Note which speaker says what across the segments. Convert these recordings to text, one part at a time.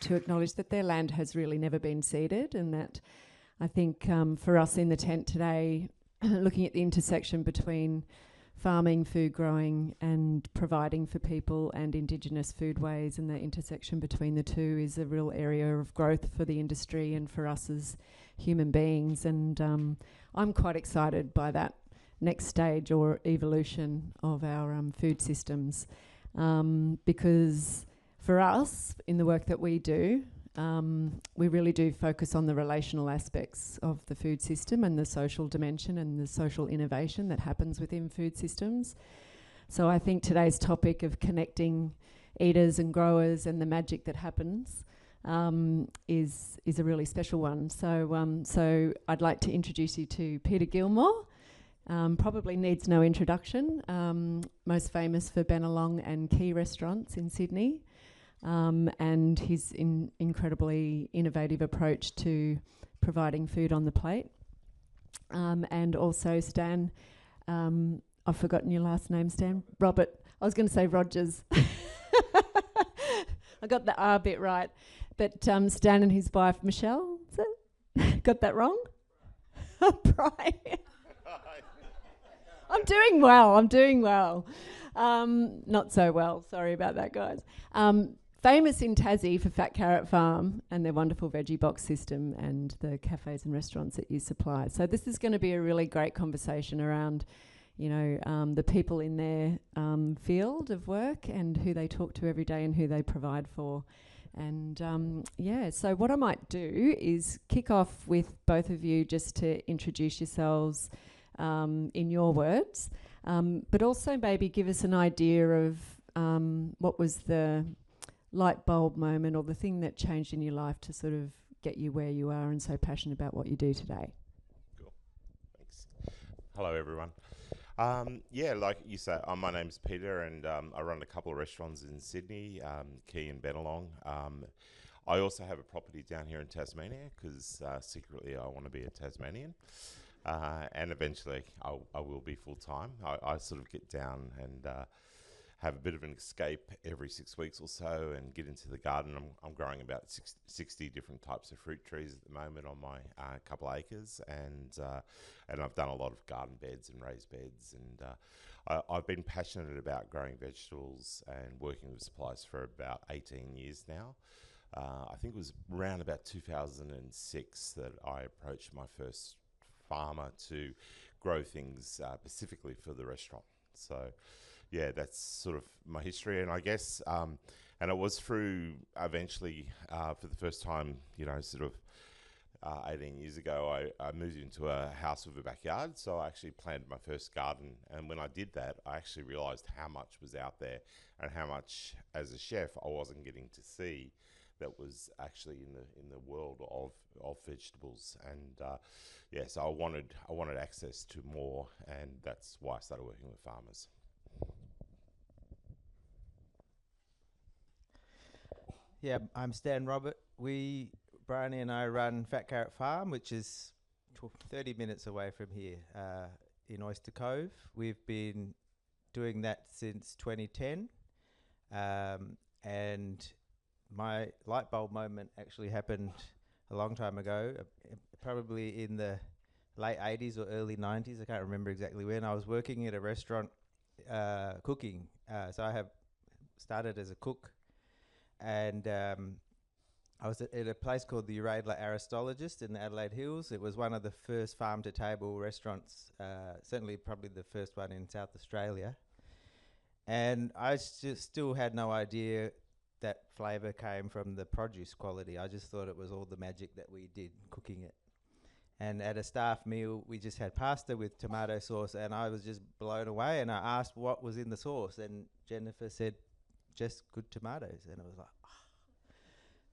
Speaker 1: to acknowledge that their land has really never been ceded, and that I think for us in the tent today, looking at the intersection between farming, food growing and providing for people and Indigenous foodways, and the intersection between the two is a real area of growth for the industry and for us as human beings. And I'm quite excited by that next stage or evolution of our food systems, because for us in the work that we do, we really do focus on the relational aspects of the food system and the social dimension and the social innovation that happens within food systems. So I think today's topic of connecting eaters and growers and the magic that happens is a really special one. So I'd like to introduce you to Peter Gilmore. Probably needs no introduction, most famous for Bennelong and Quay restaurants in Sydney. And his incredibly innovative approach to providing food on the plate. And also Stan, I've forgotten your last name, Stan. Robert, I was going to say Rogers. I got the R bit right. But Stan and his wife, Michelle, is it? Got that wrong? Briony. I'm doing well. Not so well. Sorry about that, guys. Famous in Tassie for Fat Carrot Farm and their wonderful veggie box system and the cafes and restaurants that you supply. So this is going to be a really great conversation around, the people in their field of work and who they talk to every day and who they provide for. And so what I might do is kick off with both of you just to introduce yourselves in your words, but also maybe give us an idea of what was the light bulb moment or the thing that changed in your life to sort of get you where you are and so passionate about what you do today.
Speaker 2: Cool. Thanks. Hello, everyone. Like you say, my name's Peter, and I run a couple of restaurants in Sydney, Quay and Bennelong. I also have a property down here in Tasmania because secretly I want to be a Tasmanian. And eventually I will be full-time. I sort of get down and have a bit of an escape every 6 weeks or so and get into the garden. I'm growing about 60 different types of fruit trees at the moment on my couple of acres, and I've done a lot of garden beds and raised beds, and I've been passionate about growing vegetables and working with suppliers for about 18 years now. I think it was around about 2006 that I approached my first farmer to grow things specifically for the restaurant. So yeah, that's sort of my history, and I guess, and it was through eventually, for the first time, 18 years ago, I moved into a house with a backyard, so I actually planted my first garden, and when I did that, I actually realised how much was out there, and how much, as a chef, I wasn't getting to see that was actually in the world of vegetables, and so I wanted access to more, and that's why I started working with farmers.
Speaker 3: Yeah, I'm Stan Robert. Briony and I run Fat Carrot Farm, which is 30 minutes away from here in Oyster Cove. We've been doing that since 2010. And my light bulb moment actually happened a long time ago, probably in the late 80s or early 90s. I can't remember exactly when. I was working at a restaurant cooking. So I have started as a cook. And I was at a place called the Uraidla Aristologist in the Adelaide Hills. It was one of the first farm-to-table restaurants, certainly probably the first one in South Australia. And I still had no idea that flavour came from the produce quality. I just thought it was all the magic that we did cooking it. And at a staff meal, we just had pasta with tomato sauce, and I was just blown away. And I asked what was in the sauce, and Jennifer said, just good tomatoes. And it was like, oh.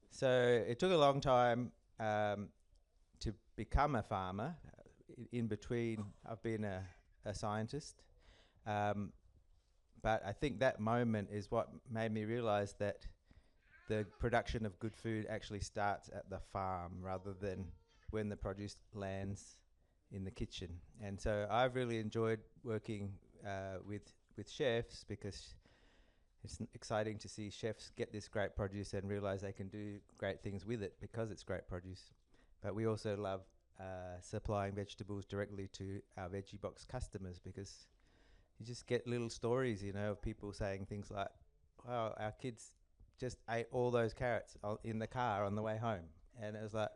Speaker 3: So it took a long time to become a farmer. In between, I've been a scientist. But I think that moment is what made me realise that the production of good food actually starts at the farm rather than when the produce lands in the kitchen. And so I've really enjoyed working with chefs because it's exciting to see chefs get this great produce and realize they can do great things with it because it's great produce. But we also love supplying vegetables directly to our veggie box customers, because you just get little stories, you know, of people saying things like, wow, our kids just ate all those carrots in the car on the way home. And it was like,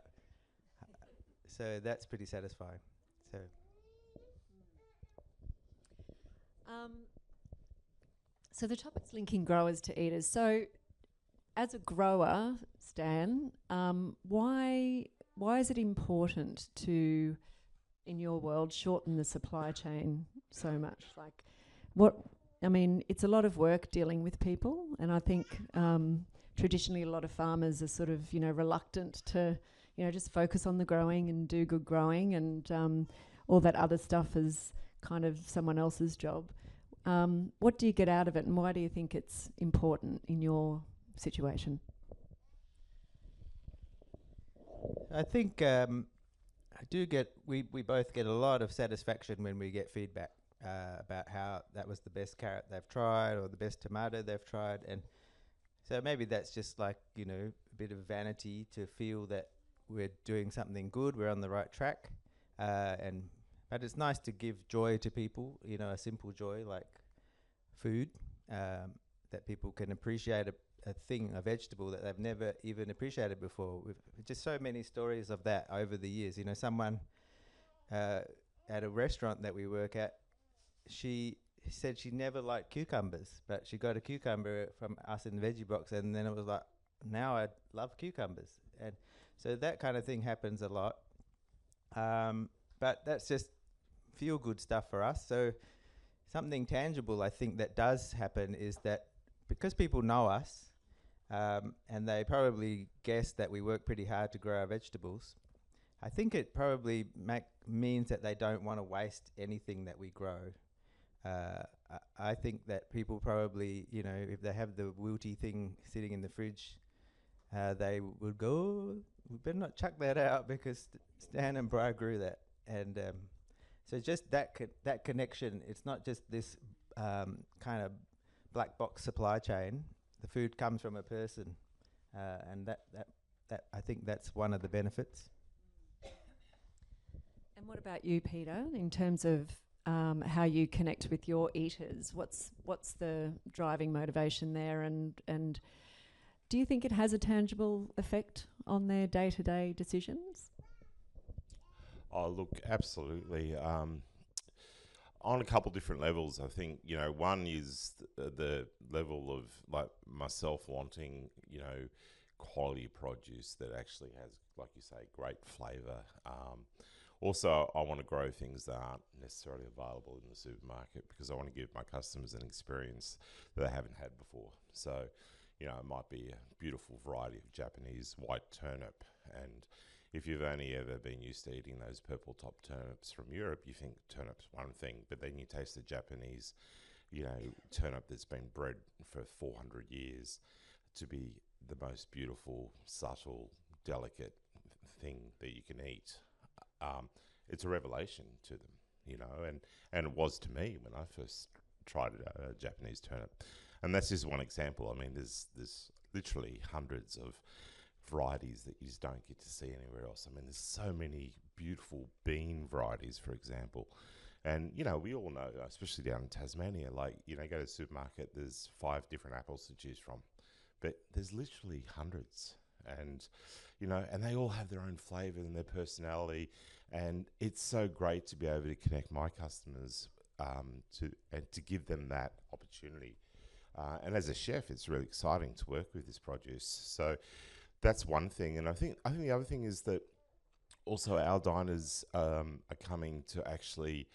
Speaker 3: so that's pretty satisfying. So
Speaker 1: So the topic's linking growers to eaters. So as a grower, Stan, why is it important to, in your world, shorten the supply chain so much? Like, it's a lot of work dealing with people, and I think traditionally a lot of farmers are sort of, reluctant to, just focus on the growing and do good growing, and all that other stuff is kind of someone else's job. What do you get out of it, and why do you think it's important in your situation?
Speaker 3: I think we both get a lot of satisfaction when we get feedback about how that was the best carrot they've tried or the best tomato they've tried. And so maybe that's just like, a bit of vanity to feel that we're doing something good, we're on the right track. But it's nice to give joy to people, a simple joy like food, that people can appreciate a vegetable that they've never even appreciated before. We've just so many stories of that over the years. Someone at a restaurant that we work at, she said she never liked cucumbers, but she got a cucumber from us in the veggie box, and then it was like, now I love cucumbers. And so that kind of thing happens a lot. But that's just feel-good stuff for us. So something tangible, I think, that does happen is that because people know us, and they probably guess that we work pretty hard to grow our vegetables, I think it probably means that they don't want to waste anything that we grow. I think that people probably, if they have the wilty thing sitting in the fridge, they would go, oh, we better not chuck that out because Stan and Bri grew that. And so just that connection, it's not just this kind of black box supply chain. The food comes from a person, and that I think that's one of the benefits.
Speaker 1: And what about you, Peter, in terms of how you connect with your eaters? What's the driving motivation there, and do you think it has a tangible effect on their day-to-day decisions?
Speaker 2: Oh, look, absolutely. On a couple different levels, I think, one is the level of like myself wanting, quality produce that actually has, like you say, great flavour. Also, I want to grow things that aren't necessarily available in the supermarket because I want to give my customers an experience that they haven't had before. So, it might be a beautiful variety of Japanese white turnip, and if you've only ever been used to eating those purple top turnips from Europe, you think turnip's one thing, but then you taste the Japanese, turnip that's been bred for 400 years to be the most beautiful, subtle, delicate thing that you can eat. It's a revelation to them, and it was to me when I first tried a Japanese turnip. And that's just one example. I mean, there's literally hundreds of varieties that you just don't get to see anywhere else. I mean, there's so many beautiful bean varieties, for example. And, we all know, especially down in Tasmania, like, go to the supermarket, there's 5 different apples to choose from. But there's literally hundreds. And, and they all have their own flavour and their personality. And it's so great to be able to connect my customers to give them that opportunity. And as a chef, it's really exciting to work with this produce. So that's one thing. And I think the other thing is that also our diners are coming to actually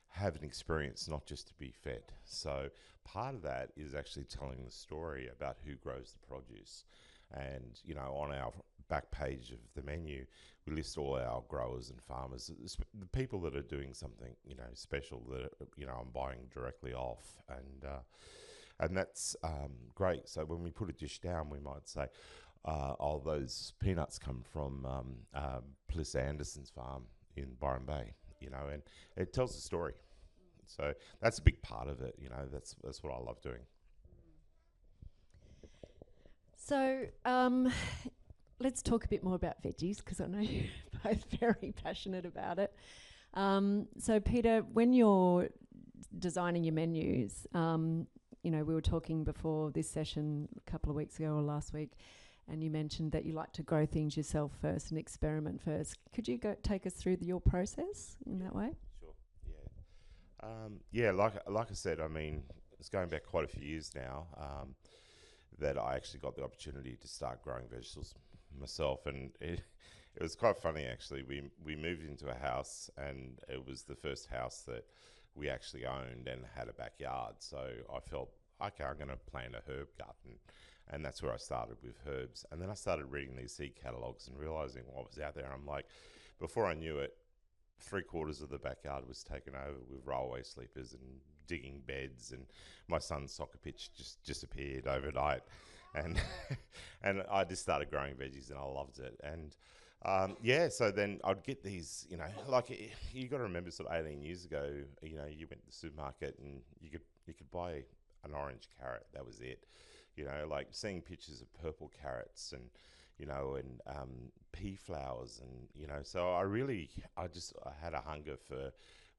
Speaker 2: have an experience, not just to be fed. So part of that is actually telling the story about who grows the produce. And, on our back page of the menu, we list all our growers and farmers, the people that are doing something, special that, I'm buying directly off. And that's great. So when we put a dish down, we might say, those peanuts come from Pliss Anderson's farm in Byron Bay, and it tells a story. So that's a big part of it, that's what I love doing.
Speaker 1: So let's talk a bit more about veggies, because I know you're both very passionate about it. So Peter, when you're designing your menus, you know, we were talking before this session a couple of weeks ago or last week, and you mentioned that you like to grow things yourself first and experiment first. Could you take us through your process in that way?
Speaker 2: Sure. Yeah. Like I said, I mean, it's going back quite a few years now that I actually got the opportunity to start growing vegetables myself, and it was quite funny actually. We moved into a house, and it was the first house that we actually owned and had a backyard. So I felt, okay, I'm going to plant a herb garden, and that's where I started with herbs. And then I started reading these seed catalogues and realising what was out there. I'm like, before I knew it, 3/4 of the backyard was taken over with railway sleepers and digging beds, and my son's soccer pitch just disappeared overnight. And and I just started growing veggies, and I loved it. And so then I'd get these, you know, like you got to remember, sort of 18 years ago, you know, you went to the supermarket and you could buy an orange carrot. That was it. You know, like seeing pictures of purple carrots and, you know, and pea flowers, and, you know, so I had a hunger for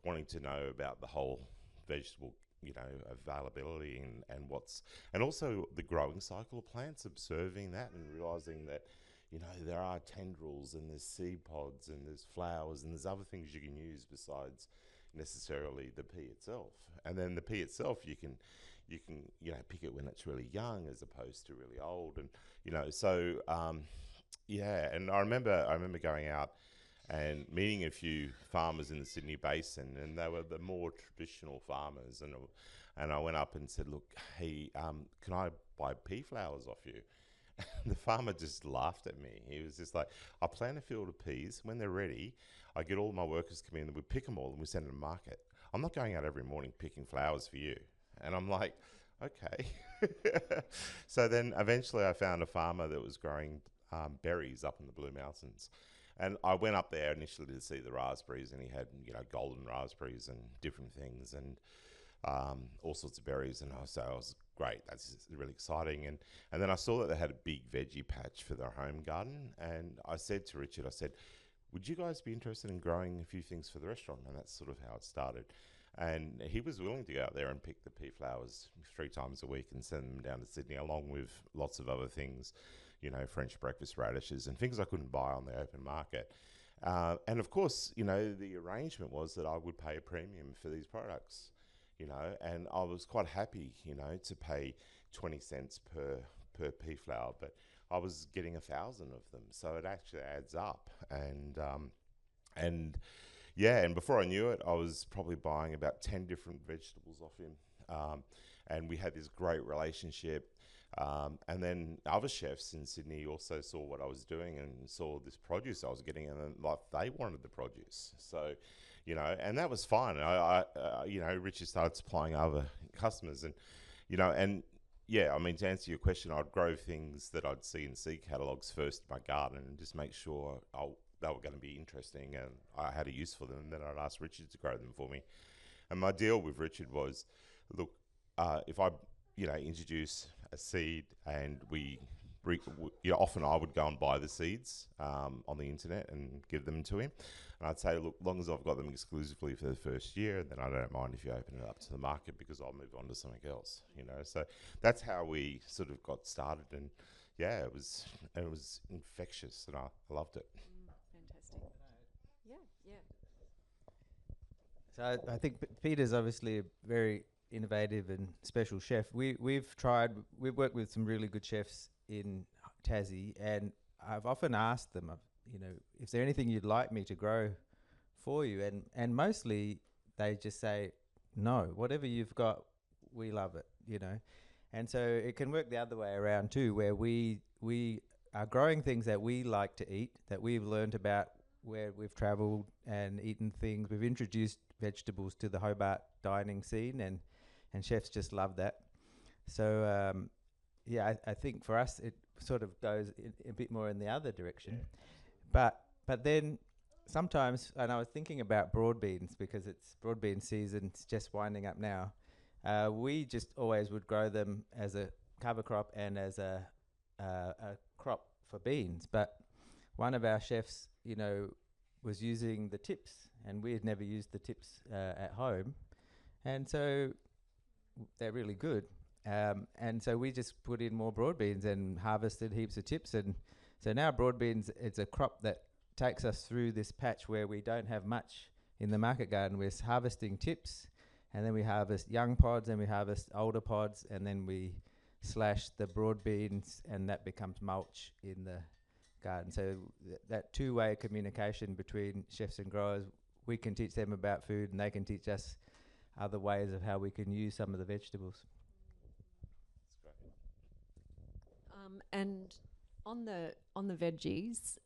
Speaker 2: wanting to know about the whole vegetable, you know, availability and also the growing cycle of plants, observing that and realizing that, you know, there are tendrils and there's seed pods and there's flowers and there's other things you can use besides necessarily the pea itself. And then the pea itself, you can you know, pick it when it's really young as opposed to really old. And, you know, so and I remember going out and meeting a few farmers in the Sydney Basin, and they were the more traditional farmers. And I went up and said, look, hey, can I buy pea flowers off you? And the farmer just laughed at me. He was just like, I plant a field of peas. When they're ready, I get all my workers come in and we pick them all and we send them to market. I'm not going out every morning picking flowers for you. And I'm like, okay. So then eventually I found a farmer that was growing berries up in the Blue Mountains. And I went up there initially to see the raspberries, and he had, you know, golden raspberries and different things and all sorts of berries. And I was great. That's really exciting. And then I saw that they had a big veggie patch for their home garden. And I said to Richard, I said, would you guys be interested in growing a few things for the restaurant? And that's sort of how it started. And he was willing to go out there and pick the pea flowers 3 times a week and send them down to Sydney, along with lots of other things, you know, French breakfast radishes and things I couldn't buy on the open market. And of course, you know, the arrangement was that I would pay a premium for these products, you know, and I was quite happy, you know, to pay 20 cents per pea flower, but I was getting 1,000 of them, so it actually adds up. And before I knew it, I was probably buying about 10 different vegetables off him, and we had this great relationship. And then other chefs in Sydney also saw what I was doing and saw this produce I was getting, and then, like, they wanted the produce. So, you know, and that was fine. I you know, Richard started supplying other customers, and, you know, and yeah, I mean, to answer your question, I'd grow things that I'd see in seed catalogues first in my garden and just make sure they were going to be interesting and I had a use for them. And then I'd ask Richard to grow them for me. And my deal with Richard was, look, if I, you know, introduce a seed and you know, often I would go and buy the seeds on the internet and give them to him. And I'd say, look, long as I've got them exclusively for the first year, then I don't mind if you open it up to the market because I'll move on to something else, you know. So that's how we sort of got started. And yeah, it was infectious, and I loved it.
Speaker 1: Fantastic. Yeah.
Speaker 3: So I think Peter's obviously a very innovative and special chef. We've worked with some really good chefs in Tassie, and I've often asked them, you know, is there anything you'd like me to grow for you? And mostly they just say, no, whatever you've got, we love it, you know. And so it can work the other way around too, where we are growing things that we like to eat, that we've learned about where we've travelled and eaten things. We've introduced vegetables to the Hobart dining scene, and chefs just love that. So I think for us it sort of goes a bit more in the other direction. Yeah. But then sometimes, and I was thinking about broad beans because it's broad bean season, it's just winding up now. We just always would grow them as a cover crop and as a a crop for beans, but one of our chefs, was using the tips, and we had never used the tips at home, and so they're really good. And so we just put in more broad beans and harvested heaps of tips, and so now broad beans, it's a crop that takes us through this patch where we don't have much in the market garden. We're harvesting tips, and then we harvest young pods, and we harvest older pods, and then we slash the broad beans, and that becomes mulch in the garden. So that two-way communication between chefs and growers, we can teach them about food, and they can teach us other ways of how we can use some of the vegetables.
Speaker 2: That's great.
Speaker 1: And on the veggies,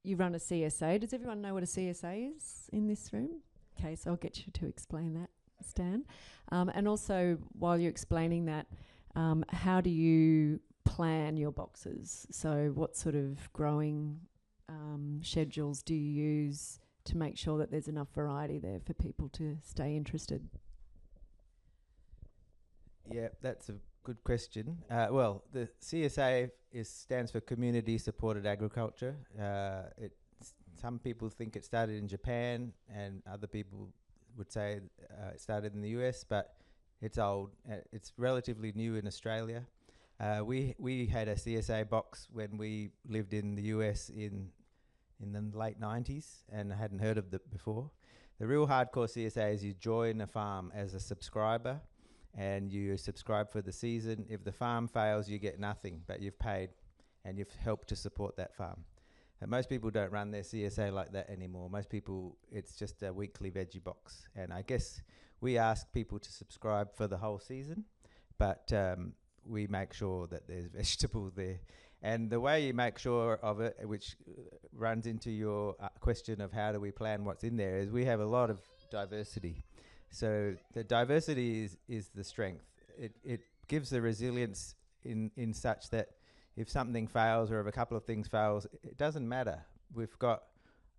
Speaker 1: you run a CSA. Does everyone know what a CSA is in this room? Okay, so I'll get you to explain that, Stan. And also, while you're explaining that, how do you plan your boxes? So what sort of growing schedules do you use to make sure that there's enough variety there for people to stay interested?
Speaker 3: Yeah, that's a good question. Well, the CSA stands for Community Supported Agriculture. Some people think it started in Japan, and other people would say it started in the US, but it's old. It's relatively new in Australia. We had a CSA box when we lived in the US in the late 90s, and I hadn't heard of it before. The real hardcore CSA is you join a farm as a subscriber, and you subscribe for the season. If the farm fails, you get nothing, but you've paid and you've helped to support that farm. And most people don't run their CSA like that anymore. Most people, it's just a weekly veggie box. And I guess we ask people to subscribe for the whole season, but we make sure that there's vegetables there. And the way you make sure of it, which runs into your question of how do we plan what's in there, is we have a lot of diversity. So the diversity is the strength. It gives the resilience in such that if something fails or if a couple of things fails, it doesn't matter. We've got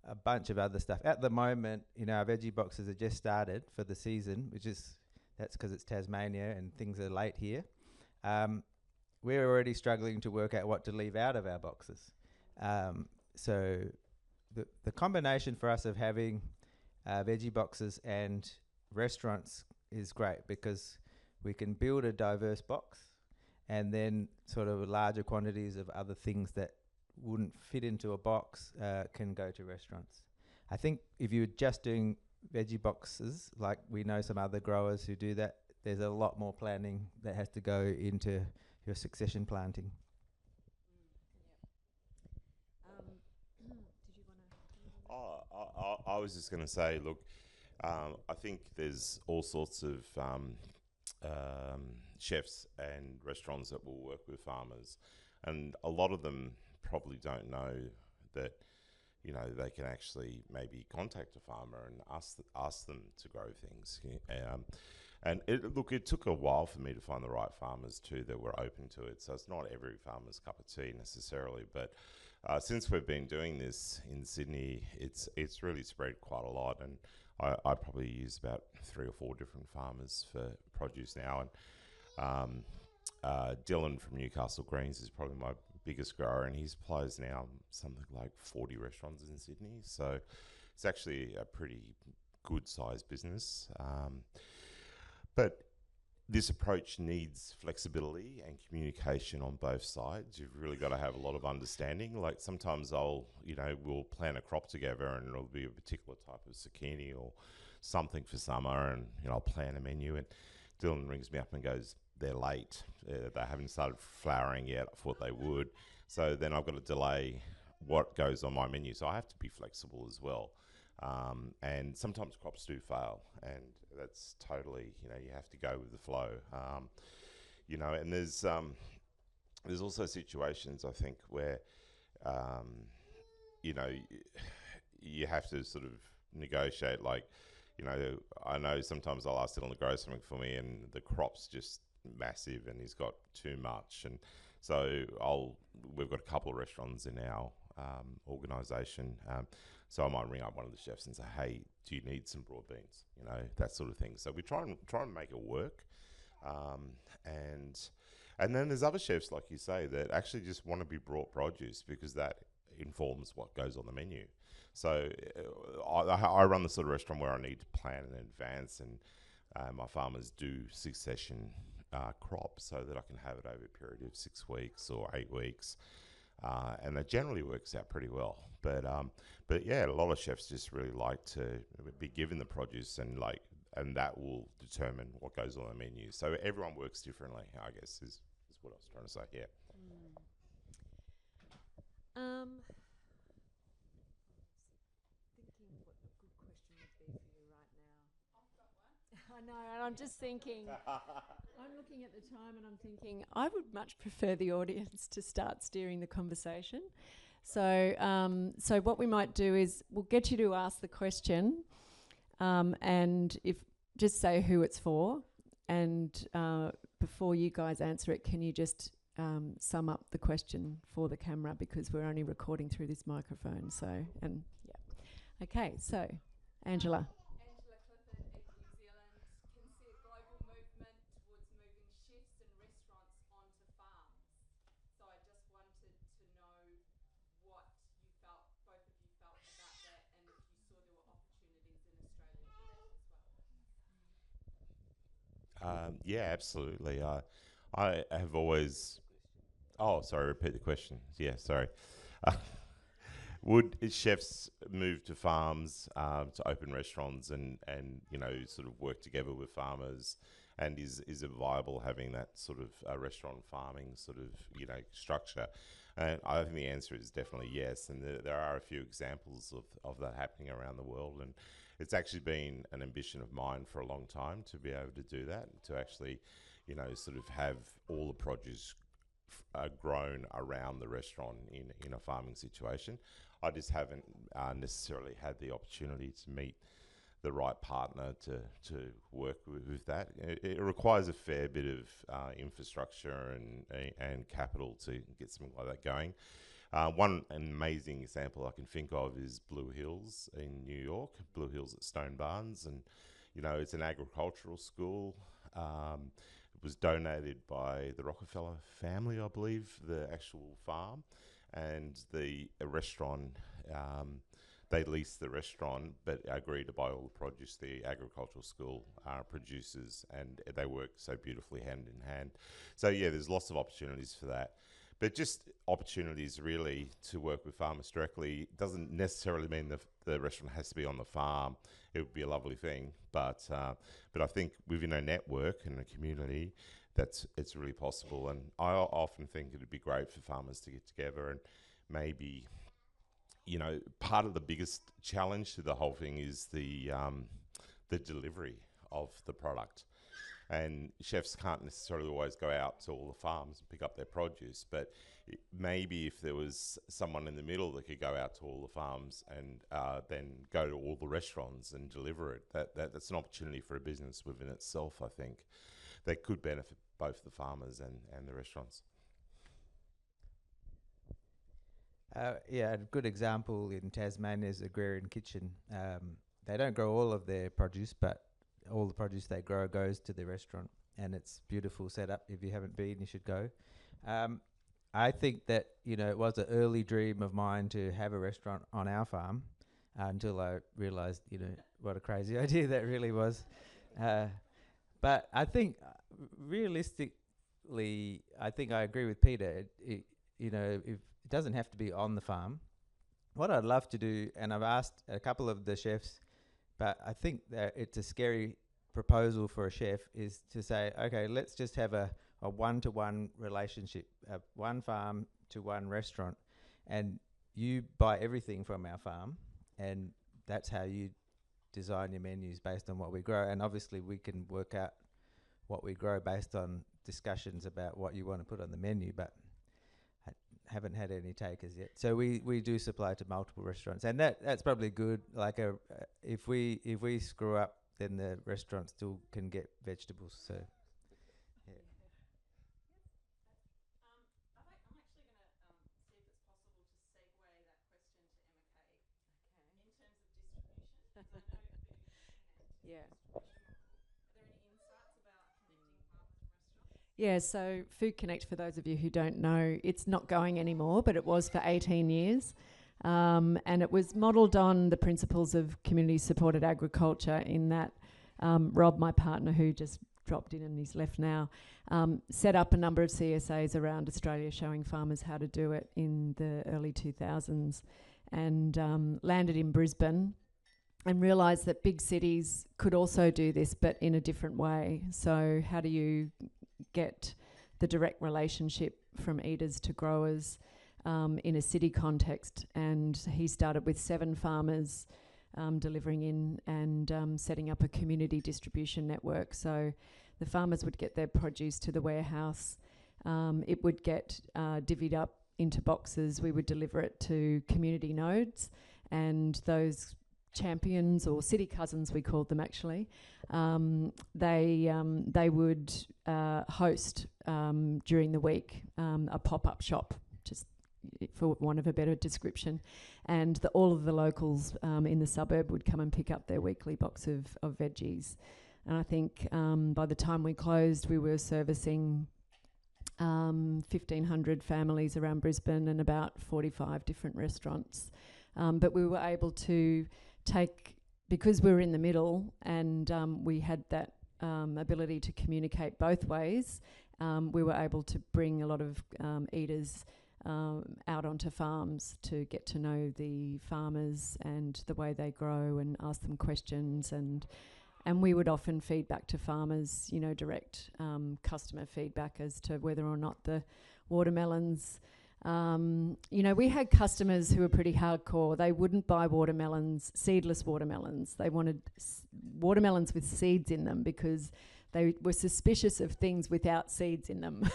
Speaker 3: a bunch of other stuff. At the moment, our veggie boxes are just started for the season, that's because it's Tasmania and things are late here. We're already struggling to work out what to leave out of our boxes. So the combination for us of having veggie boxes and restaurants is great, because we can build a diverse box and then sort of larger quantities of other things that wouldn't fit into a box can go to restaurants. I think if you're just doing veggie boxes, like we know some other growers who do that, there's a lot more planning that has to go into your succession planting.
Speaker 1: Did you want to?
Speaker 2: I was just going to say, look, I think there's all sorts of chefs and restaurants that will work with farmers, and a lot of them probably don't know that they can actually maybe contact a farmer and ask them to grow things. And it took a while for me to find the right farmers too that were open to it. So it's not every farmer's cup of tea necessarily, but since we've been doing this in Sydney, it's really spread quite a lot, and I probably use about 3 or 4 different farmers for produce now. And Dylan from Newcastle Greens is probably my biggest grower, and he supplies now something like 40 restaurants in Sydney. So it's actually a pretty good sized business. But this approach needs flexibility and communication on both sides. You've really got to have a lot of understanding. Like sometimes we'll plan a crop together, and it'll be a particular type of zucchini or something for summer, and I'll plan a menu, and Dylan rings me up and goes, they're late. They haven't started flowering yet. I thought they would. So then I've got to delay what goes on my menu. So I have to be flexible as well. And sometimes crops do fail, and that's totally, you have to go with the flow. And there's also situations, I think, where, you have to sort of negotiate. Like, I know sometimes I'll ask Dylan to grow something for me, and the crop's just massive, and he's got too much. And so we've got a couple of restaurants in our organisation. So I might ring up one of the chefs and say, hey, do you need some broad beans? That sort of thing. So we try and make it work. And And then there's other chefs, like you say, that actually just want to be brought produce because that informs what goes on the menu. So I run the sort of restaurant where I need to plan in advance, and my farmers do succession crops so that I can have it over a period of 6 weeks or 8 weeks. And that generally works out pretty well. But yeah, a lot of chefs just really like to be given the produce, and that will determine what goes on the menu. So everyone works differently, I guess, is what I was trying to say. Yeah.
Speaker 1: Thinking what a good question would be for you right now. I've got one. I know, and I'm just thinking. I'm looking at the time and I'm thinking I would much prefer the audience to start steering the conversation. So what we might do is we'll get you to ask the question, and if just say who it's for, and before you guys answer it, can you just sum up the question for the camera, because we're only recording through this microphone. So, and yeah. Okay, so Angela.
Speaker 2: Yeah, absolutely. I have always. Oh, sorry. Repeat the question. Yeah, sorry. Would chefs move to farms to open restaurants and sort of work together with farmers? And is it viable having that sort of restaurant farming sort of structure? And I think the answer is definitely yes. And there are a few examples of that happening around the world. And it's actually been an ambition of mine for a long time to be able to do that, to actually, sort of have all the produce grown around the restaurant in a farming situation. I just haven't necessarily had the opportunity to meet the right partner to work with that. It requires a fair bit of infrastructure and capital to get something like that going. One amazing example I can think of is Blue Hills in New York, Blue Hills at Stone Barns. And, it's an agricultural school. It was donated by the Rockefeller family, I believe, the actual farm. And the restaurant, they leased the restaurant, but agreed to buy all the produce the agricultural school produces. And they work so beautifully hand in hand. So, yeah, there's lots of opportunities for that. But just opportunities really to work with farmers directly doesn't necessarily mean the restaurant has to be on the farm. It would be a lovely thing, but I think within a network and a community, it's really possible. And I often think it'd be great for farmers to get together and maybe, part of the biggest challenge to the whole thing is the delivery of the product. And chefs can't necessarily always go out to all the farms and pick up their produce, but maybe if there was someone in the middle that could go out to all the farms and then go to all the restaurants and deliver it, that's an opportunity for a business within itself, I think, that could benefit both the farmers and the restaurants.
Speaker 3: Yeah, a good example in Tasmania is Agrarian Kitchen. They don't grow all of their produce, but all the produce they grow goes to the restaurant, and it's beautiful setup. If you haven't been, you should go. I think that, it was an early dream of mine to have a restaurant on our farm until I realised, what a crazy idea that really was. But I think realistically, I think I agree with Peter. If it doesn't have to be on the farm. What I'd love to do, and I've asked a couple of the chefs, but I think that it's a scary proposal for a chef, is to say, okay, let's just have a one-to-one relationship, one farm to one restaurant, and you buy everything from our farm, and that's how you design your menus based on what we grow. And obviously we can work out what we grow based on discussions about what you want to put on the menu, but haven't had any takers yet. So we do supply to multiple restaurants, and that's probably good. Like if we screw up, then the restaurant still can get vegetables. So yeah.
Speaker 4: I'm actually going to see if it's possible to segue that question to Emma Kay. Okay. In terms of distribution, because I know a bit of your distribution
Speaker 1: Yeah.
Speaker 4: model. Are there any insights about connecting farmers and restaurants?
Speaker 1: Yeah, so Food Connect, for those of you who don't know, it's not going anymore, but it was for 18 years. And it was modelled on the principles of community-supported agriculture in that Rob, my partner, who just dropped in and he's left now, set up a number of CSAs around Australia showing farmers how to do it in the early 2000s, and landed in Brisbane and realised that big cities could also do this, but in a different way. So how do you get the direct relationship from eaters to growers in a city context? And he started with 7 farmers delivering in and setting up a community distribution network. So the farmers would get their produce to the warehouse. It would get divvied up into boxes. We would deliver it to community nodes, and those champions, or city cousins we called them actually, they would host during the week a pop-up shop, just for want of a better description, and all of the locals in the suburb would come and pick up their weekly box of veggies. And I think by the time we closed, we were servicing 1,500 families around Brisbane and about 45 different restaurants. But we were able to because we were in the middle and we had that ability to communicate both ways, we were able to bring a lot of eaters out onto farms to get to know the farmers and the way they grow and ask them questions, and we would often feed back to farmers, direct customer feedback as to whether or not the watermelons, we had customers who were pretty hardcore. They wouldn't buy watermelons, seedless watermelons. They wanted watermelons with seeds in them because they were suspicious of things without seeds in them.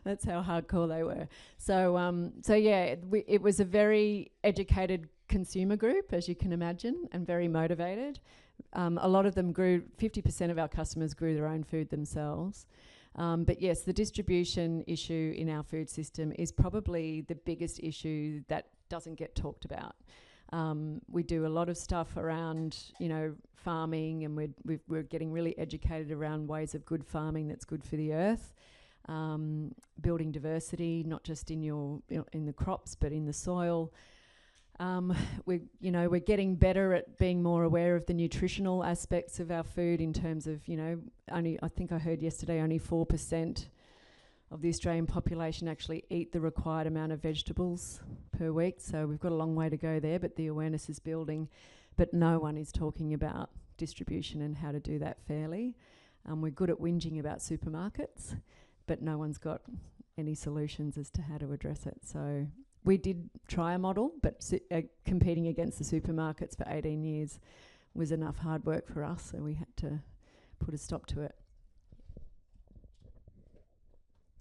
Speaker 1: That's how hardcore they were. So yeah, it was a very educated consumer group, as you can imagine, and very motivated. A lot of them 50% of our customers grew their own food themselves. But yes, the distribution issue in our food system is probably the biggest issue that doesn't get talked about. We do a lot of stuff around, farming, and we're getting really educated around ways of good farming that's good for the earth. Building diversity, not just in the crops, but in the soil. We're getting better at being more aware of the nutritional aspects of our food in terms of, I think I heard yesterday only 4% of the Australian population actually eat the required amount of vegetables per week. So we've got a long way to go there, but the awareness is building. But no one is talking about distribution and how to do that fairly. We're good at whinging about supermarkets, but no one's got any solutions as to how to address it. So we did try a model, but competing against the supermarkets for 18 years was enough hard work for us, so we had to put a stop to it.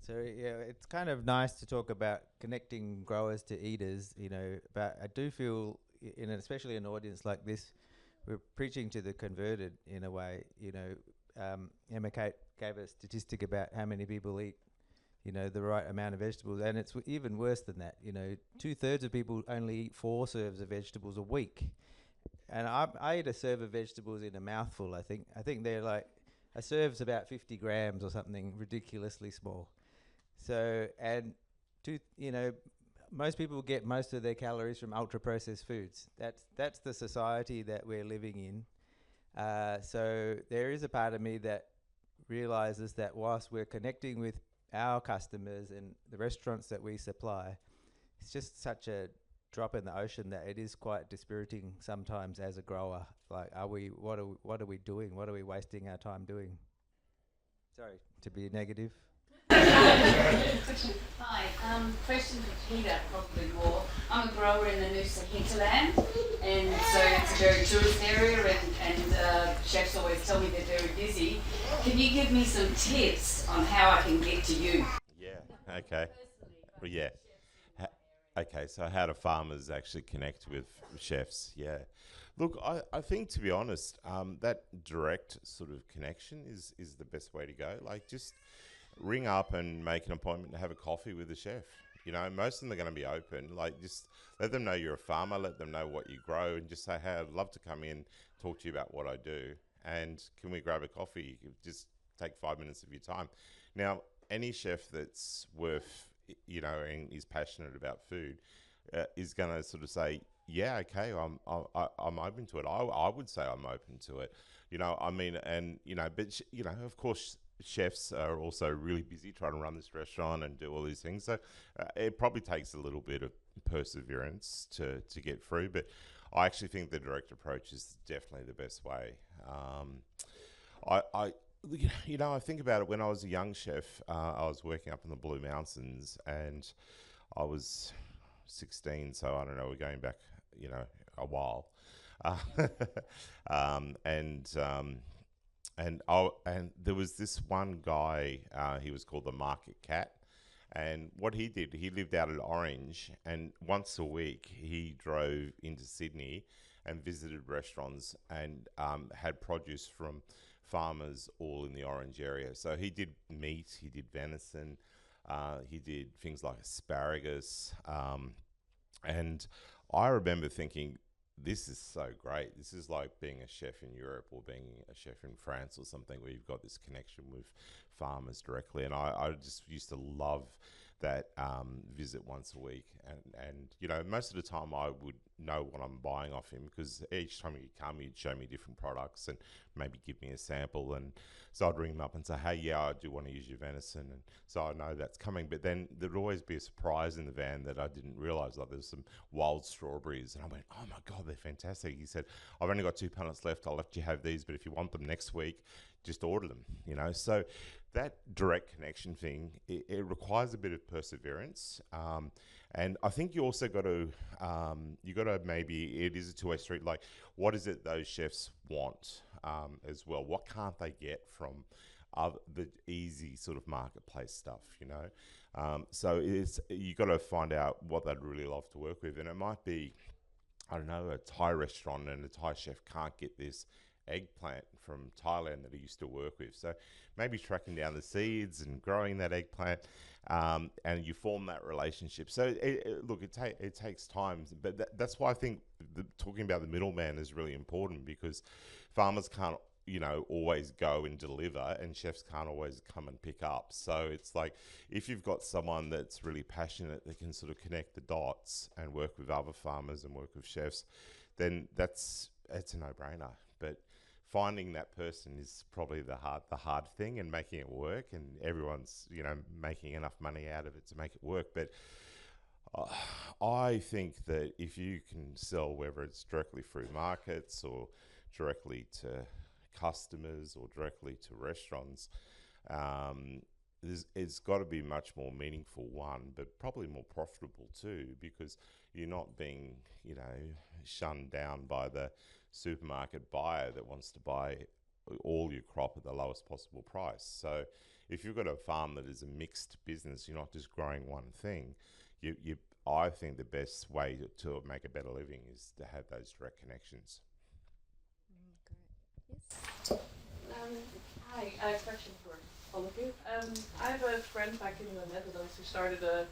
Speaker 3: So yeah, it's kind of nice to talk about connecting growers to eaters, but I do feel, especially in an audience like this, we're preaching to the converted in a way. Emma Kate gave a statistic about how many people eat the right amount of vegetables, and it's even worse than that. 2/3 of people only eat 4 serves of vegetables a week, and I eat a serve of vegetables in a mouthful. I think they're like, a serve's about 50 grams or something ridiculously small. So, and most people get most of their calories from ultra processed foods. That's the society that we're living in. So there is a part of me that realizes that whilst we're connecting with our customers and the restaurants that we supply, it's just such a drop in the ocean that it is quite dispiriting sometimes as a grower. Like, what are we doing? What are we wasting our time doing? Sorry to be negative.
Speaker 5: Hi, question for Peter, probably more. I'm a grower in the Noosa hinterland, and so it's a very tourist area, and chefs always tell me they're very busy. Can you give me some tips on how I can get to you?
Speaker 2: Yeah, okay. Well, yeah. Okay, so how do farmers actually connect with chefs? Yeah. Look, I think, to be honest, that direct sort of connection is the best way to go. Like, just ring up and make an appointment to have a coffee with the chef. Most of them are going to be open. Like, just let them know you're a farmer, let them know what you grow, and just say, hey, I'd love to come in, talk to you about what I do, and can we grab a coffee? Just take 5 minutes of your time. Now, any chef that's worth, and is passionate about food, is going to sort of say, yeah, okay, I'm open to it. I would say I'm open to it. But of course, chefs are also really busy trying to run this restaurant and do all these things. So it probably takes a little bit of perseverance to get through. But I actually think the direct approach is definitely the best way. I think about it. When I was a young chef, I was working up in the Blue Mountains, and I was 16, so I don't know, we're going back, a while. And there was this one guy, he was called the Market Cat, and what he did, he lived out at Orange, and once a week he drove into Sydney and visited restaurants and had produce from farmers all in the Orange area. So he did meat, he did venison, he did things like asparagus, and I remember thinking, this is so great. This is like being a chef in Europe or being a chef in France or something, where you've got this connection with farmers directly. And I just used to love that visit once a week. And most of the time I would know what I'm buying off him, because each time he'd come, he'd show me different products and maybe give me a sample. And so I'd ring him up and say, hey, yeah, I do want to use your venison. And so I know that's coming. But then there'd always be a surprise in the van that I didn't realise. Like, there's some wild strawberries. And I went, oh my God, they're fantastic. He said, I've only got 2 pallets left. I'll let you have these. But if you want them next week, just order them, So that direct connection thing, it requires a bit of perseverance. And I think you also got to, maybe, it is a two-way street. Like, what is it those chefs want as well? What can't they get from the easy sort of marketplace stuff, So you got to find out what they'd really love to work with. And it might be, I don't know, a Thai restaurant, and a Thai chef can't get this eggplant from Thailand that he used to work with. So maybe tracking down the seeds and growing that eggplant, and you form that relationship. So it takes time, but that's why I think talking about the middleman is really important, because farmers can't always go and deliver, and chefs can't always come and pick up. So it's like, if you've got someone that's really passionate that can sort of connect the dots and work with other farmers and work with chefs, then it's a no-brainer. But finding that person is probably the hard thing, and making it work, and everyone's making enough money out of it to make it work. But I think that if you can sell, whether it's directly through markets or directly to customers or directly to restaurants, it's got to be much more meaningful, one, but probably more profitable too, because you're not being shunned down by the supermarket buyer that wants to buy all your crop at the lowest possible price. So if you've got a farm that is a mixed business, you're not just growing one thing. I think the best way to make a better living is to have those direct connections.
Speaker 1: Great. Yes.
Speaker 4: Hi, I have a question for all of you. I have a friend back in the Netherlands who started a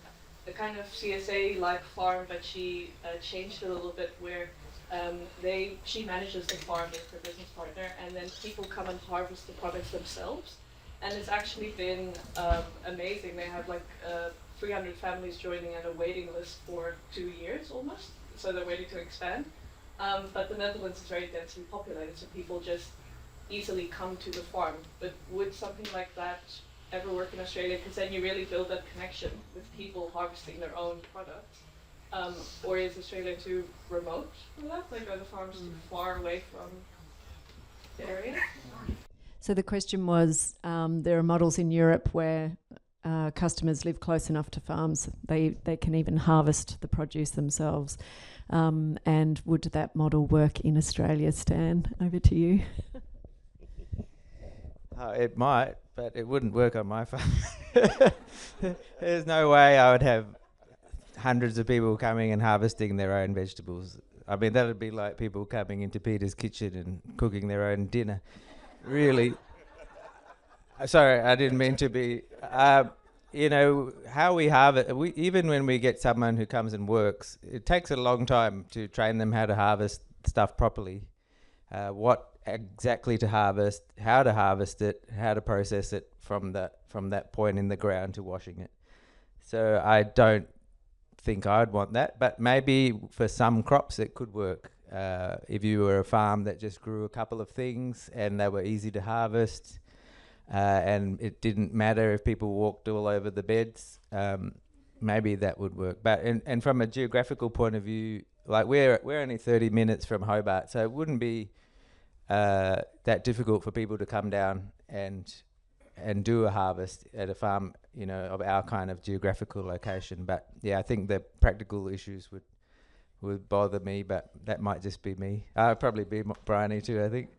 Speaker 4: kind of CSA-like farm, but she changed it a little bit, where she manages the farm with her business partner, and then people come and harvest the products themselves. And it's actually been amazing. They have 300 families joining and a waiting list for 2 years almost, so they're waiting to expand. But the Netherlands is very densely populated, so people just easily come to the farm. But would something like that ever work in Australia? Because then you really build that connection with people harvesting their own products. Or is Australia too remote for that? Are the farms too far away from the area?
Speaker 1: So the question was, there are models in Europe where customers live close enough to farms, they can even harvest the produce themselves. And would that model work in Australia? Stan, over to you.
Speaker 3: It might, but it wouldn't work on my farm. There's no way I would have hundreds of people coming and harvesting their own vegetables. I mean, that would be like people coming into Peter's kitchen and cooking their own dinner. Really. Sorry, I didn't mean to be. How we harvest, even when we get someone who comes and works, it takes a long time to train them how to harvest stuff properly. What exactly to harvest, how to harvest it, how to process it from that point in the ground to washing it. So I don't think I'd want that, but maybe for some crops it could work. If you were a farm that just grew a couple of things and they were easy to harvest, and it didn't matter if people walked all over the beds, maybe that would work. But and from a geographical point of view, like we're only 30 minutes from Hobart, so it wouldn't be that difficult for people to come down and do a harvest at a farm, you know, of our kind of geographical location. But yeah, I think the practical issues would bother me, but that might just be me. I'd probably be Briony too, I think.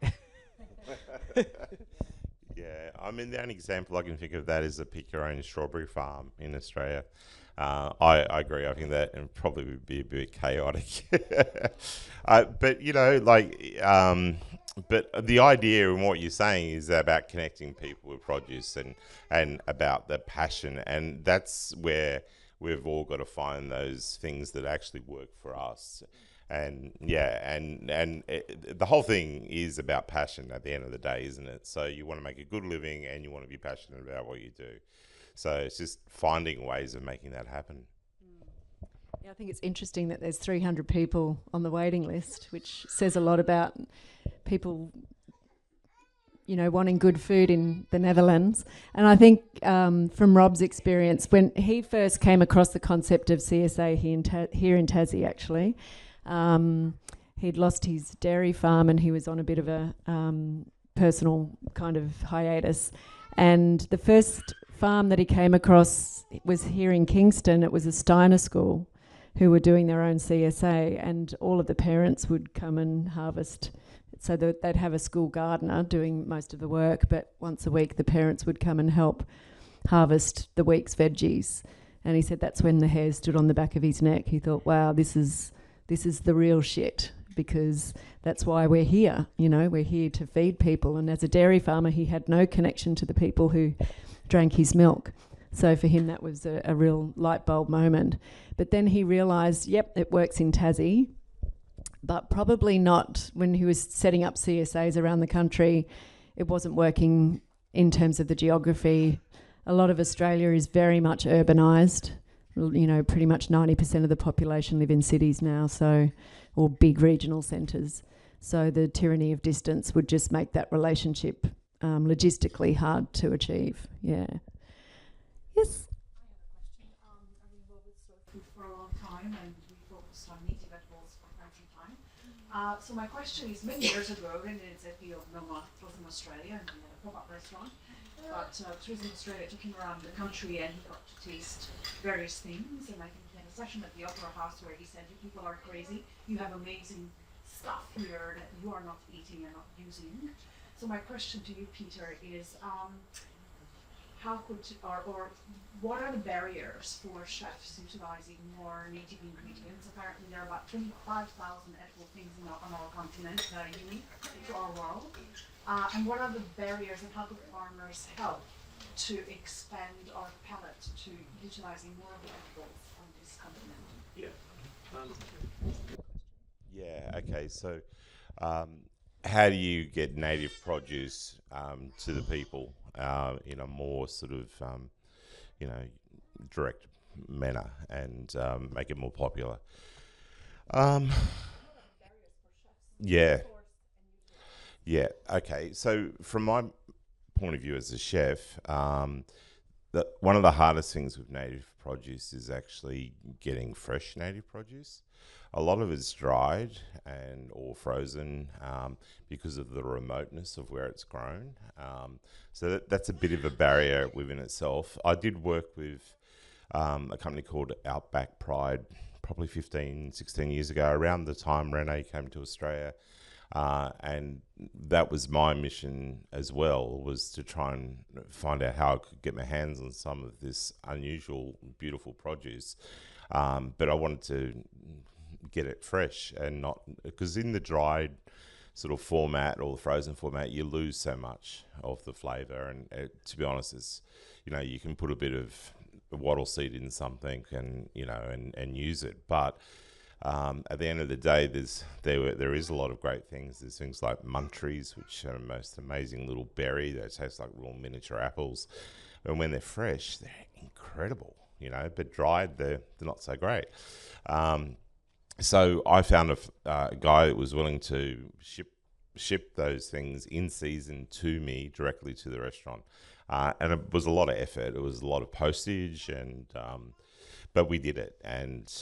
Speaker 2: Yeah, I mean, the only example I can think of that is a pick your own strawberry farm in Australia. I agree. I think that and probably would be a bit chaotic. But, you know, like, but the idea and what you're saying is about connecting people with produce and about the passion. And that's where we've all got to find those things that actually work for us. And yeah, and the whole thing is about passion at the end of the day, isn't it? So you want to make a good living and you want to be passionate about what you do. So it's just finding ways of making that happen.
Speaker 1: Yeah, I think it's interesting that there's 300 people on the waiting list, which says a lot about people, you know, wanting good food in the Netherlands. And I think from Rob's experience, when he first came across the concept of CSA here in Tassie, actually, he'd lost his dairy farm and he was on a bit of a personal kind of hiatus. And the first farm that he came across was here in Kingston. It was a Steiner school who were doing their own CSA, and all of the parents would come and harvest. So they'd have a school gardener doing most of the work, but once a week the parents would come and help harvest the week's veggies. And he said that's when the hair stood on the back of his neck. He thought, wow, this is the real shit, because that's why we're here. You know, we're here to feed people. And as a dairy farmer, he had no connection to the people who drank his milk. So for him, that was a real light bulb moment. But then he realised, yep, it works in Tassie, but probably not when he was setting up CSAs around the country. It wasn't working in terms of the geography. A lot of Australia is very much urbanised. You know, pretty much 90% of the population live in cities now, so, or big regional centres. So the tyranny of distance would just make that relationship logistically hard to achieve. Yeah. Yes.
Speaker 6: I have a question. I've been involved with slow food for a long time, and we focused on meaty vegetables for quite some time. So my question is, many years ago, in the city of Noma, it was in Australia, and we had a pop-up restaurant. But tourism Australia took him around the country, and he got to taste various things. And I think he had a session at the Opera House where he said, "You people are crazy. You have amazing stuff here that you are not eating and not using." So my question to you, Peter, is how could or what are the barriers for chefs utilizing more native ingredients? Apparently, there are about 25,000 edible things on our continent that are unique to our world. And what are the barriers, and how do farmers help to expand our palate to utilizing more of the edibles on this continent?
Speaker 2: Yeah, okay, so how do you get native produce to the people in a more sort of, you know, direct manner and make it more popular? Yeah. Yeah, okay. So from my point of view as a chef, one of the hardest things with native produce is actually getting fresh native produce. A lot of it's dried or frozen because of the remoteness of where it's grown. So that's a bit of a barrier within itself. I did work with a company called Outback Pride probably 15, 16 years ago, around the time Rene came to Australia. And that was my mission as well, was to try and find out how I could get my hands on some of this unusual, beautiful produce. But I wanted to get it fresh and not, because in the dried sort of format or the frozen format, you lose so much of the flavour. And to be honest, it's, you know, you can put a bit of wattle seed in something and, you know, and use it. But At the end of the day, there is a lot of great things. There's things like muntries, which are the most amazing little berry. They taste like little miniature apples. And when they're fresh, they're incredible, but dried, they're not so great. So I found a guy that was willing to ship those things in season to me directly to the restaurant. And it was a lot of effort. It was a lot of postage, but we did it, and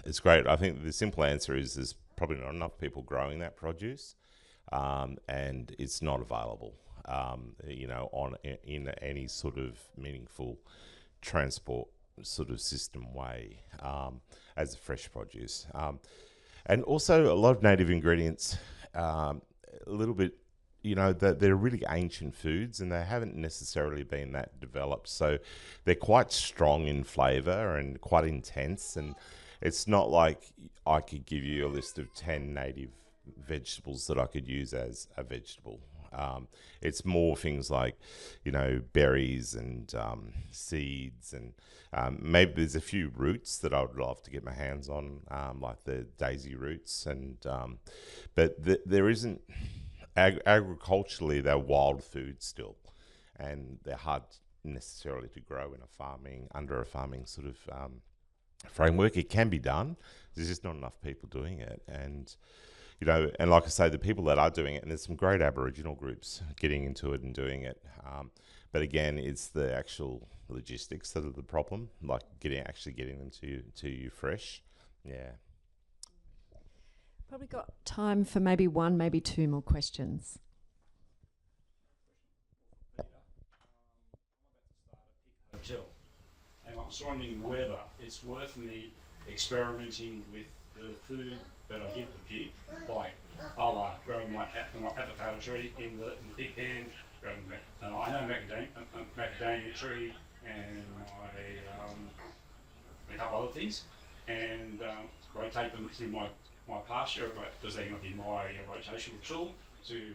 Speaker 2: it's great. I think the simple answer is there's probably not enough people growing that produce, and it's not available, in any sort of meaningful transport sort of system way as a fresh produce. And also a lot of native ingredients, a little bit, they're really ancient foods and they haven't necessarily been that developed. So they're quite strong in flavour and quite intense. And it's not like I could give you a list of 10 native vegetables that I could use as a vegetable. It's more things like, berries and seeds, and maybe there's a few roots that I would love to get my hands on, like the daisy roots. But there isn't, agriculturally, they're wild food still, and they're hard necessarily to grow in under a farming sort of framework. It can be done. There's just not enough people doing it, and and like I say, the people that are doing it, and there's some great Aboriginal groups getting into it and doing it. But again, it's the actual logistics that are the problem, like getting them to you fresh. Yeah.
Speaker 1: Probably got time for maybe one, maybe two more questions.
Speaker 7: Hotel, and I was wondering whether it's worth me experimenting with the food that I give the pig, like growing my avocado tree in the pig pen, I know macadamia tree, and a couple other things, and I take them through my pasture, because they're going to be my rotational tool to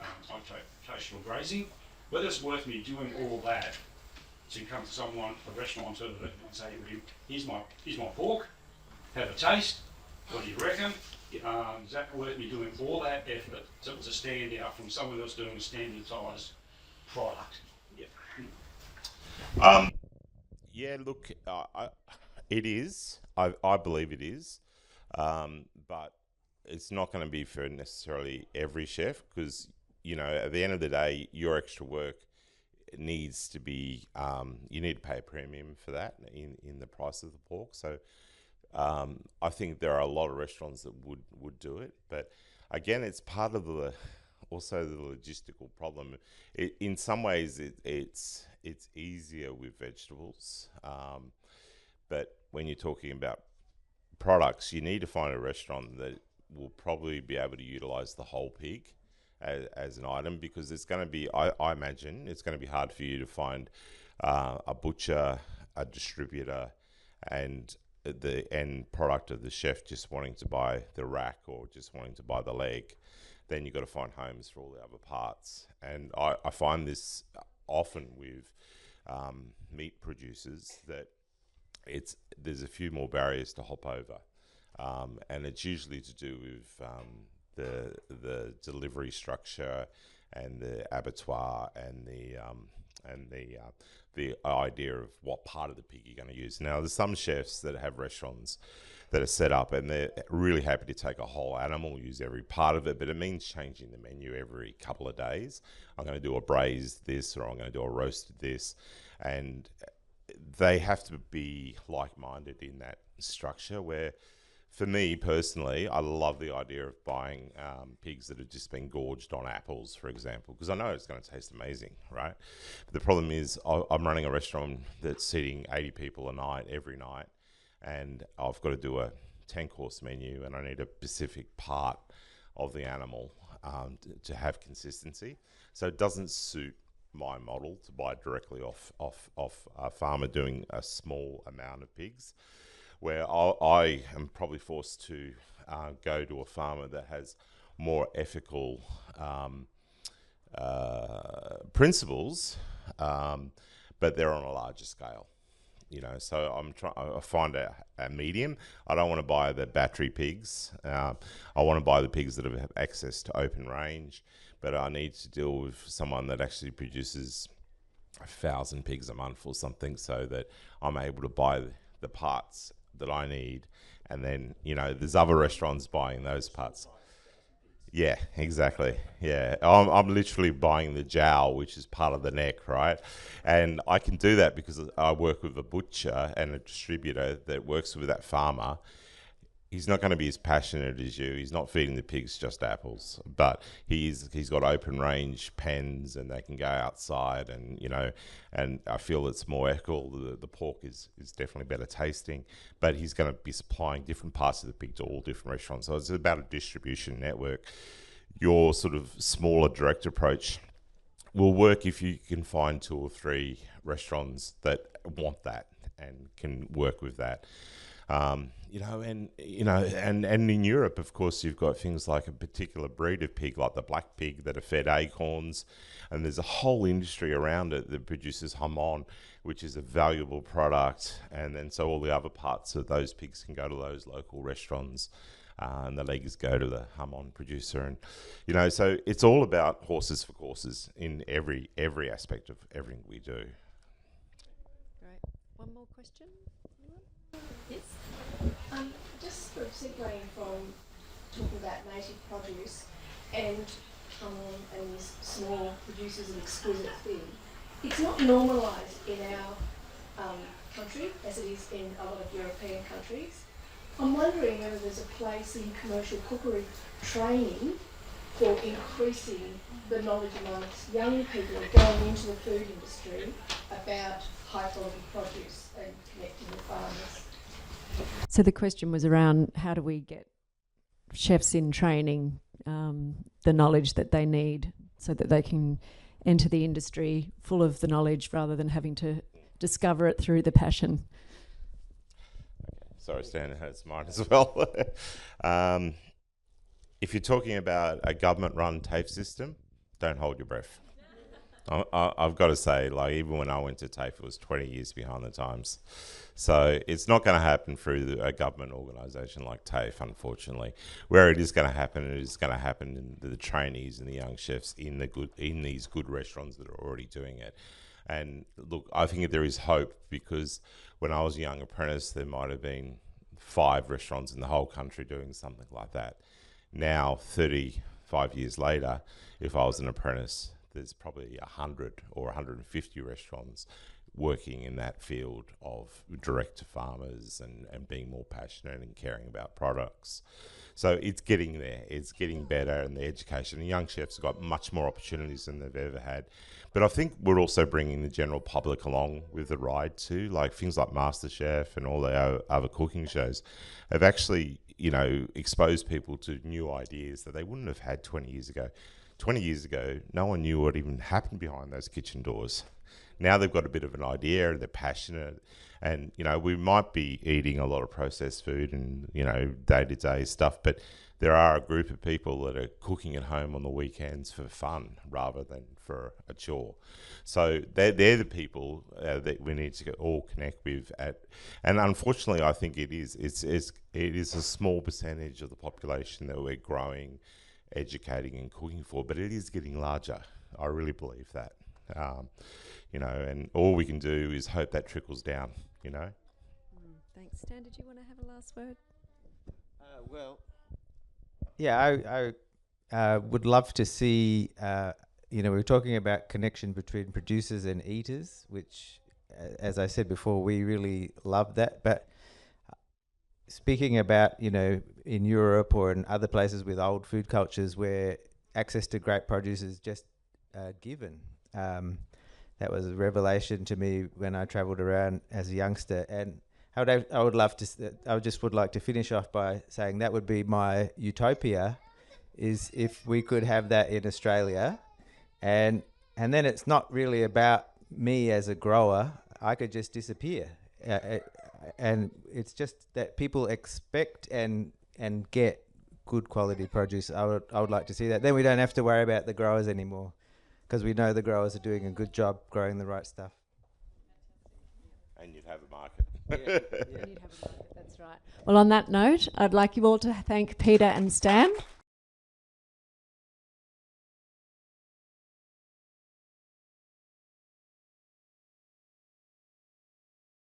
Speaker 7: rotational grazing. Whether it's worth me doing all that to come to someone, a restaurateur, and say to him, here's my pork, have a taste, what do you reckon? Is that worth me doing all that effort to stand out from someone else doing a standardised product?
Speaker 2: Yeah, look, it is. I believe it is. But it's not going to be for necessarily every chef, because, at the end of the day, your extra work needs to be, you need to pay a premium for that in the price of the pork. So I think there are a lot of restaurants that would do it. But again, it's part of also the logistical problem. In some ways, it's easier with vegetables. But when you're talking about products, you need to find a restaurant that will probably be able to utilize the whole pig as an item, because it's going to be, I imagine, it's going to be hard for you to find a butcher, a distributor, and the end product of the chef just wanting to buy the rack or just wanting to buy the leg. Then you've got to find homes for all the other parts. And I find this often with meat producers, that there's a few more barriers to hop over, and it's usually to do with the delivery structure and the abattoir and the idea of what part of the pig you're going to use. Now, there's some chefs that have restaurants that are set up and they're really happy to take a whole animal, use every part of it, but it means changing the menu every couple of days. I'm going to do a braised this, or I'm going to do a roasted this, and they have to be like-minded in that structure. Where, for me personally, I love the idea of buying pigs that have just been gorged on apples, for example, because I know it's going to taste amazing, right? But the problem is I'm running a restaurant that's seating 80 people a night, every night, and I've got to do a 10-course menu, and I need a specific part of the animal to have consistency. So it doesn't suit my model to buy directly off a farmer doing a small amount of pigs, where I am probably forced to go to a farmer that has more ethical principles, but they're on a larger scale. So I find a medium. I don't want to buy the battery pigs. I want to buy the pigs that have access to open range, but I need to deal with someone that actually produces 1,000 pigs a month or something, so that I'm able to buy the parts that I need. And then, there's other restaurants buying those parts. Yeah, exactly. Yeah, I'm literally buying the jowl, which is part of the neck, right? And I can do that because I work with a butcher and a distributor that works with that farmer. He's not going to be as passionate as you. He's not feeding the pigs just apples, but he's got open range pens, and they can go outside, and and I feel it's more ethical. The pork is definitely better tasting, but he's going to be supplying different parts of the pig to all different restaurants. So it's about a distribution network. Your sort of smaller direct approach will work if you can find 2 or 3 restaurants that want that and can work with that. And in Europe, of course, you've got things like a particular breed of pig, like the black pig, that are fed acorns, and there's a whole industry around it that produces hamon, which is a valuable product. And then so all the other parts of those pigs can go to those local restaurants, and the legs go to the hamon producer. And so it's all about horses for courses in every aspect of everything we do.
Speaker 1: Great. One more question?
Speaker 8: Yes. Just sort of segueing from talking about native produce and these small producers of exquisite food, it's not normalised in our country as it is in a lot of European countries. I'm wondering whether there's a place in commercial cookery training for increasing the knowledge amongst young people going into the food industry about high quality produce and connecting with farmers.
Speaker 1: So the question was around how do we get chefs in training the knowledge that they need so that they can enter the industry full of the knowledge rather than having to discover it through the passion.
Speaker 2: Sorry, Stan, it hurts mine as well. If you're talking about a government-run TAFE system, don't hold your breath. I've got to say, even when I went to TAFE, it was 20 years behind the times. So it's not going to happen through a government organisation like TAFE, unfortunately. Where it is going to happen, it is going to happen in the trainees and the young chefs in these good restaurants that are already doing it. And look, I think there is hope, because when I was a young apprentice, there might have been 5 restaurants in the whole country doing something like that. Now, 35 years later, if I was an apprentice, there's probably 100 or 150 restaurants working in that field of direct to farmers and being more passionate and caring about products. So it's getting there. It's getting better, and the education. And young chefs have got much more opportunities than they've ever had. But I think we're also bringing the general public along with the ride too. Like things like MasterChef and all the other cooking shows have actually, exposed people to new ideas that they wouldn't have had 20 years ago. 20 years ago, no one knew what even happened behind those kitchen doors. Now they've got a bit of an idea, and they're passionate, and we might be eating a lot of processed food and day-to-day stuff, but there are a group of people that are cooking at home on the weekends for fun rather than for a chore. So they're the people that we need to all connect with. And unfortunately, I think it is a small percentage of the population that we're growing, educating and cooking for, but it is getting larger. I really believe that. And all we can do is hope that trickles down,
Speaker 1: Thanks. Stan, did you want to have a last word?
Speaker 3: I would love to see, we were talking about connection between producers and eaters, which, as I said before, we really love that. But speaking about, in Europe or in other places with old food cultures where access to great produce is just given, that was a revelation to me when I travelled around as a youngster. And I would like to finish off by saying that would be my utopia, is if we could have that in Australia, and then it's not really about me as a grower. I could just disappear, and it's just that people expect and get good quality produce. I would like to see that. Then we don't have to worry about the growers anymore, because we know the growers are doing a good job growing the right stuff.
Speaker 2: And you'd have a market.
Speaker 3: Yeah.
Speaker 1: And you'd have a market, that's right. Well, on that note, I'd like you all to thank Peter and Stan